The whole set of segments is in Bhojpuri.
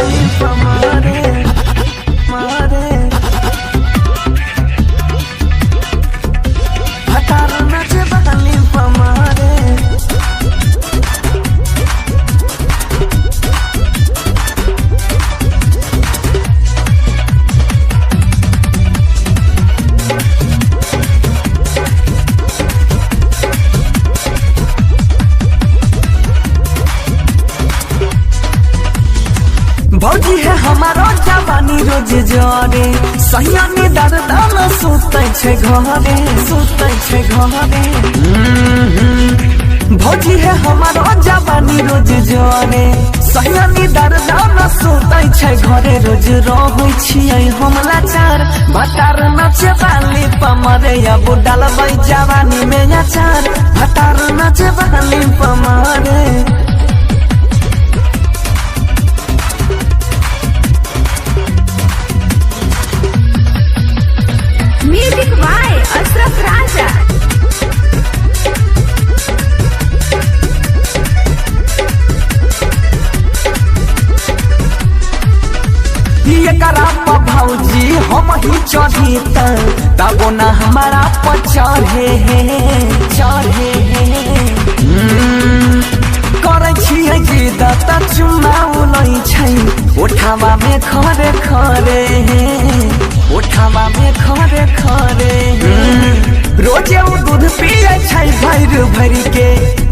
बाली पमारे मारे भतार नाचे बाली पमारे भौजी है हमारो जवानी रोज जरे सहियानी दर्दान सुतै छे घरे भौजी है हमारो जवानी रोज जरे सहियानी दर्दान सुतै छे घरे रोज रहै छियै हम लाचार भतार नाचे बाली पमरे अब डालबै जवानी में अचार भतार नाचे बाली पमरे Music by Ashraf Raja. ये करा भौजी हम ही चढ़ी तबो न हमारा पर चढ़े करे छियै जिद त चुनाव लै छै ओठावा में खरे ओठावा में खरे रोजे उ दूध पिए छै भर के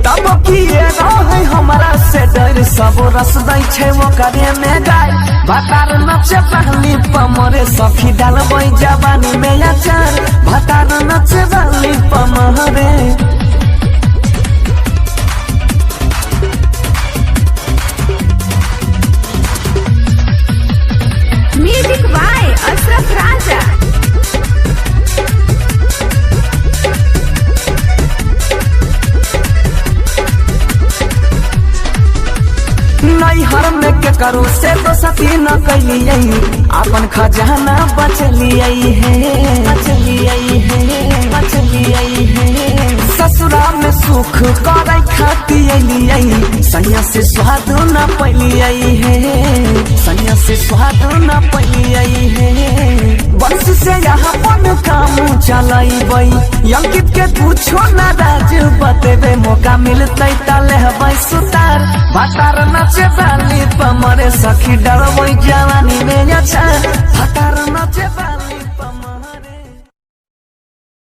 तब किए रहे हमरा से डर सब रस दै छै ओकरे में गाय भतार नाचे बाली पमरे सखी डालबै जवानी में अचार भतार नाचे बाली पमरे Music by Ashraf Raja. नैहर में के करो से तो सती न कैलियै अपन खजाना बचलियै ससुरा में सुख करे खातियै सैया से स्वाद न पलियै बंश से यहाँ अपन काम चलैबै अंकित के पूछो न राज बतेबे मौका मिलतै त लेबै सुतार भतार नाचे बाली पमरे सखी डरबै जवानी में अचार भतार नाचे बाली